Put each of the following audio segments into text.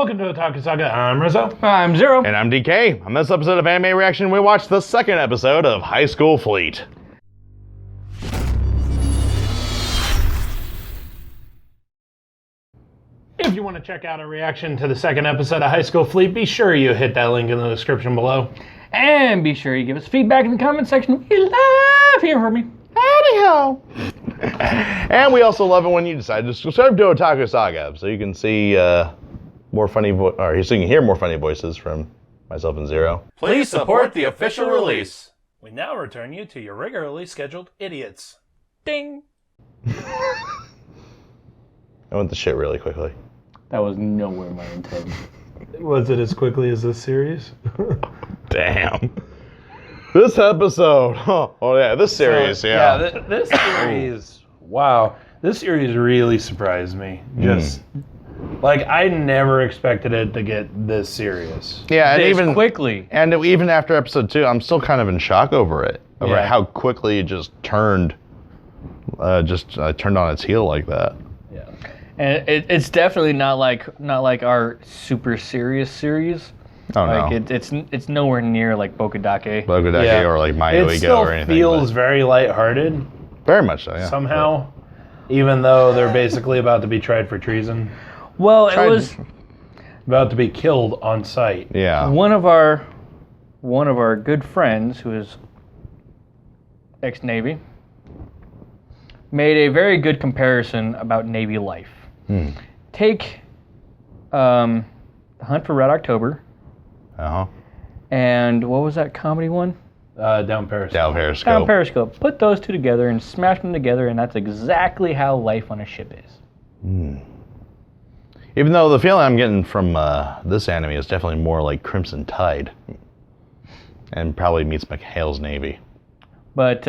welcome to Otaku Saga. I'm Rizzo. I'm Zero. And I'm DK. On this episode of Anime Reaction, we watched the second episode of High School Fleet. If you want to check out a reaction to the second episode of High School Fleet, be sure you hit that link in the description below. And be sure you give us feedback in the comment section. We love hearing from you. Howdy-ho! And we also love it when you decide to subscribe to Otaku Saga, so you can see more funny, so you can hear more funny voices from myself and Zero. Please support the official release. We now return you to your regularly scheduled idiots. Ding. I went to shit really quickly. That was nowhere my intent. Was it as quickly as this series? Damn. This episode. Oh yeah, this series. This series. Wow. This series really surprised me. Just like I never expected it to get this serious. Yeah, and This even quickly. And even after episode 2, I'm still kind of in shock over it. Over Yeah. how quickly it just turned. Turned on its heel like that. Yeah. And it's definitely not like our super serious series. Oh Like no. it's nowhere near like Bokodake. Bogodake Yeah. or like My It Ego still or anything. feels very lighthearted but very much so, yeah. somehow, even though they're basically about to be tried for treason, Well, it was about to be killed on sight. Yeah. one of our good friends who is ex-Navy made a very good comparison about Navy life. Take The Hunt for Red October Uh-huh. and what was that comedy one? Down Paris. Down Periscope. Down Periscope. Put those two together and smash them together, and that's exactly how life on a ship is. Even though the feeling I'm getting from this anime is definitely more like Crimson Tide. And probably meets McHale's Navy. But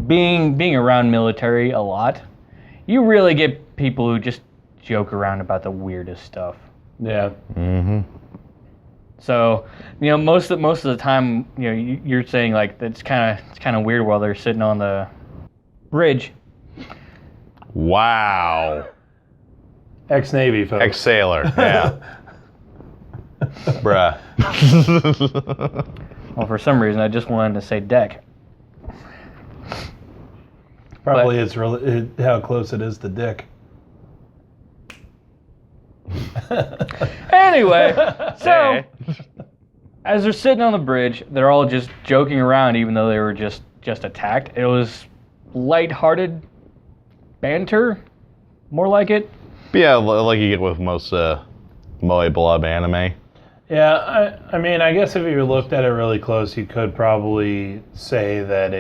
being around military a lot, you really get people who just joke around about the weirdest stuff. Yeah. Mm-hmm. So, most of the time, you're saying like it's kind of weird while they're sitting on the bridge. Wow. Ex-Navy folks. Ex-sailor, yeah. Bruh. Well, for some reason, I just wanted to say deck. Probably it's really how close it is to Dick. Anyway, so Hey. as they're sitting on the bridge, they're all just joking around, even though they were just attacked. It was lighthearted banter, more like it. Yeah, like you get with most Moe Blob anime. Yeah, I mean, I guess if you looked at it really close, you could probably say that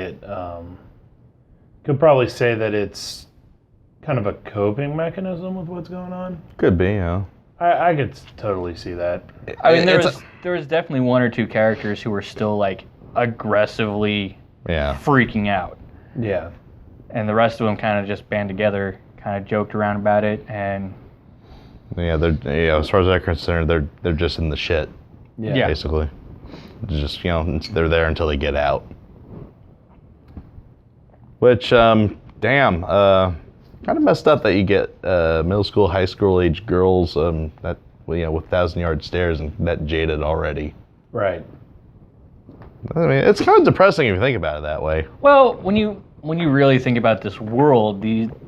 it's kind of a coping mechanism with what's going on. Could be, yeah. I could totally see that. I mean, there was definitely one or two characters who were still like aggressively freaking out, Yeah. and the rest of them kind of just band together, kind of joked around about it, and Yeah, as far as I'm concerned, they're just in the shit. Yeah. Basically. Just, they're there until they get out. Which, damn, kind of messed up that you get middle school, high school age girls that with 1,000-yard stares and that jaded already. Right. I mean, it's kind of depressing if you think about it that way. well, when you really think about this world,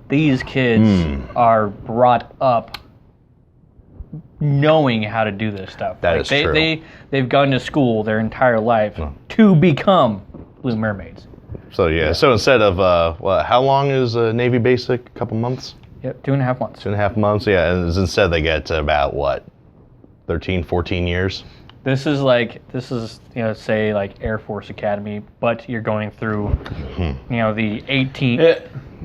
these kids are brought up knowing how to do this stuff. That is true. They've gone to school their entire life to become Blue Mermaids. So so instead of how long is Navy basic? A couple months? Yep, 2.5 months. 2.5 months, yeah. And instead they get to about 13, 14 years. This is say like Air Force Academy, but you're going through the 18.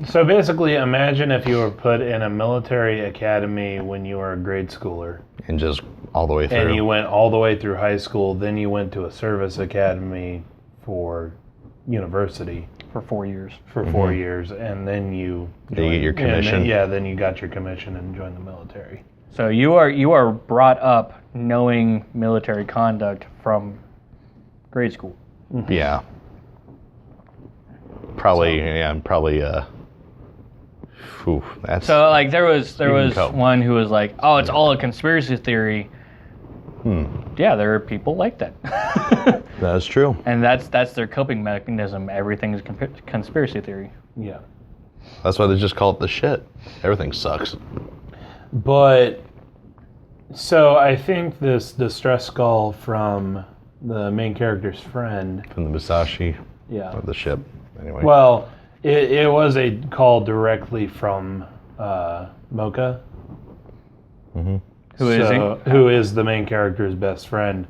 So basically, imagine if you were put in a military academy when you were a grade schooler. And just all the way through. And you went all the way through high school, then you went to a service academy for university. For 4 years. For 4 years, and then you get your commission. Then you got your commission and joined the military. So you are brought up knowing military conduct from grade school. Yeah. Probably Oof, that's So like there was cope. one who was like, "Oh, it's all a conspiracy theory." Yeah, there are people like that. that's true. And that's their coping mechanism. Everything is conspiracy theory. Yeah. That's why they just call it the shit. Everything sucks. But so I think this distress call from the main character's friend. From the Musashi Yeah. of the ship. Anyway. Well, it was a call directly from Mocha. Who is he? Who is the main character's best friend.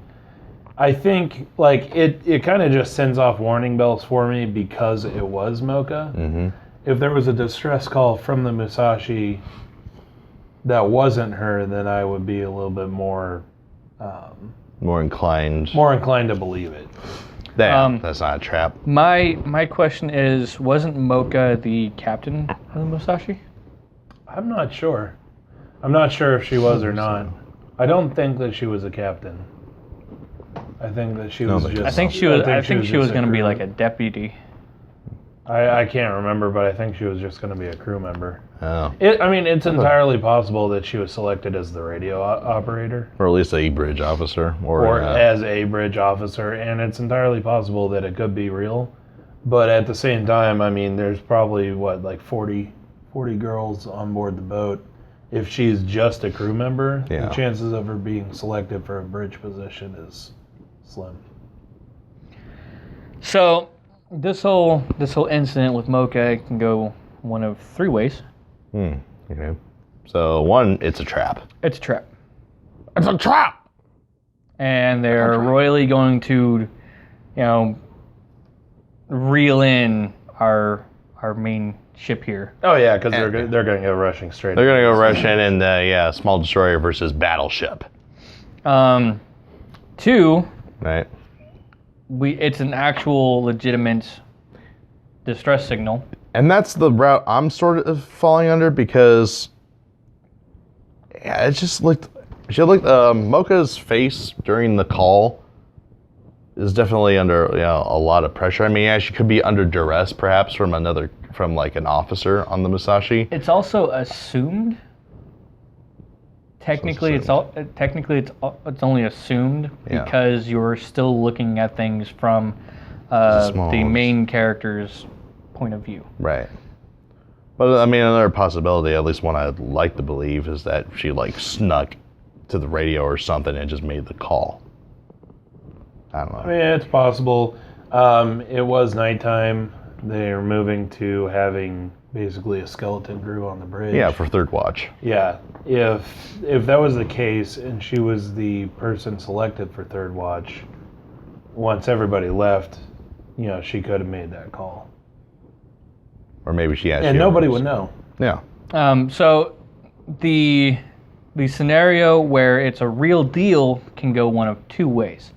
I think like it kind of just sends off warning bells for me because it was Mocha. If there was a distress call from the Musashi that wasn't her, then I would be a little bit more inclined. more inclined to believe it. Damn, that's not a trap. My question is, wasn't Mocha the captain of the Musashi? I'm not sure. I'm not sure if she was or not. I don't think that she was a captain. I think that she was just. I think she was just going to be crew- like a deputy. I can't remember, but I think she was just going to be a crew member. Oh. It's entirely possible that she was selected as the radio operator. Or at least a bridge officer. Or as a bridge officer, and it's entirely possible that it could be real. But at the same time, I mean, there's probably, 40 girls on board the boat. If she's just a crew member, Yeah. the chances of her being selected for a bridge position is slim. So this whole incident with Mocha can go one of three ways. Okay. So, one, it's a trap. It's a trap. It's a trap! And they're royally going to, reel in our main ship here. Oh yeah, because they're going to go rushing straight. They're going to go rush in and, small destroyer versus battleship. Two, Right? it's an actual legitimate distress signal. And that's the route I'm sort of falling under because it just looked Mocha's face during the call is definitely under a lot of pressure. I mean, yeah, she could be under duress perhaps from an officer on the Musashi. It's also assumed. Technically, it's only assumed Yeah. because you're still looking at things from the Small. main character's point of view. Right. But I mean, another possibility, at least one I'd like to believe, is that she snuck to the radio or something and just made the call. I don't know. I mean, it's possible. It was nighttime. They're moving to having basically a skeleton crew on the bridge. Yeah, for third watch. Yeah. If that was the case and she was the person selected for third watch, once everybody left, she could have made that call. Or maybe she actually. And nobody would know. Yeah. So the scenario where it's a real deal can go one of two ways.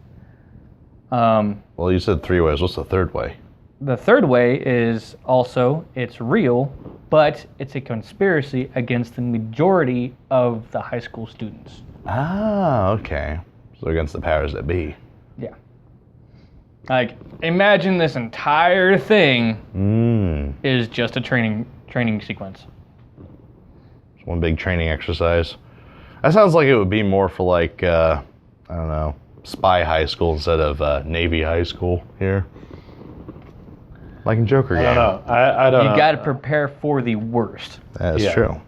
Well, you said three ways. What's the third way? The third way is also it's real, but it's a conspiracy against the majority of the high school students. Ah, okay. So against the powers that be. Yeah. Like, imagine this entire thing is just a training sequence. It's one big training exercise. That sounds like it would be more for I don't know, spy high school instead of Navy high school here. Like in Joker game. I don't know. I don't know. You got to prepare for the worst. That's Yeah. true.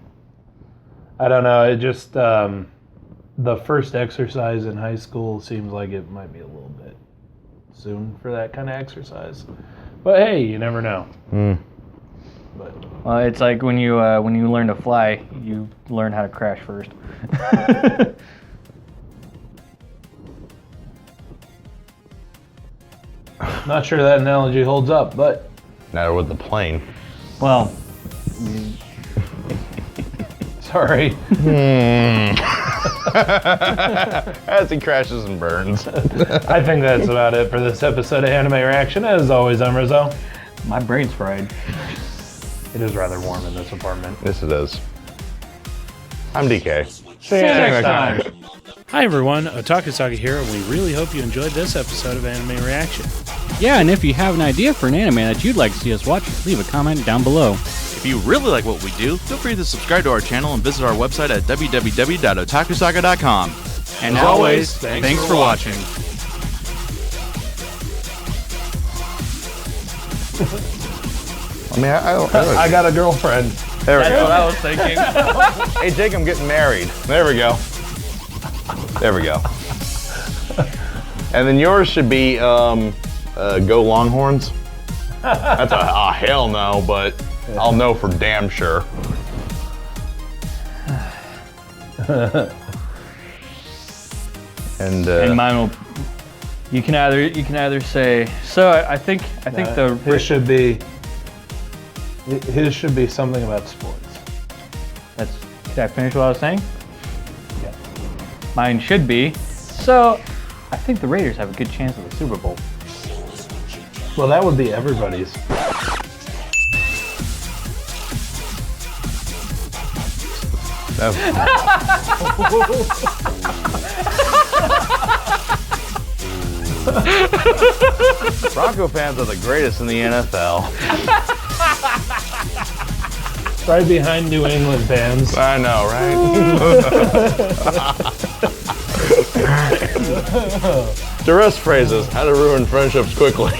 I don't know. It just the first exercise in high school seems like it might be a little bit soon for that kind of exercise. But hey, you never know. But Well, it's like when you learn to fly, you learn how to crash first. not sure that analogy holds up, but Now with the plane. Well, sorry. As he crashes and burns. I think that's about it for this episode of Anime Reaction. As always, I'm Rizzo. my brain's fried. It is rather warm in this apartment. Yes, it is. I'm DK. See you next time. Hi everyone, Otaku Saga here, and we really hope you enjoyed this episode of Anime Reaction. Yeah, and if you have an idea for an anime that you'd like to see us watch, leave a comment down below. If you really like what we do, feel free to subscribe to our channel and visit our website at www.otakusaga.com. And as always, thanks for watching. I mean, I got a girlfriend. there we That's what go. I was thinking. Hey, Jake, I'm getting married. There we go. There we go. And then yours should be Go Longhorns. That's a hell no, but I'll know for damn sure. And mine will. You can either say. So I think His should be. His should be something about sports. Did I finish what I was saying? Yeah. Mine should be. So I think the Raiders have a good chance of the Super Bowl. Well, that would be everybody's. Bronco fans are the greatest in the NFL. Right behind New England fans. I know, right? The rest phrases, how to ruin friendships quickly.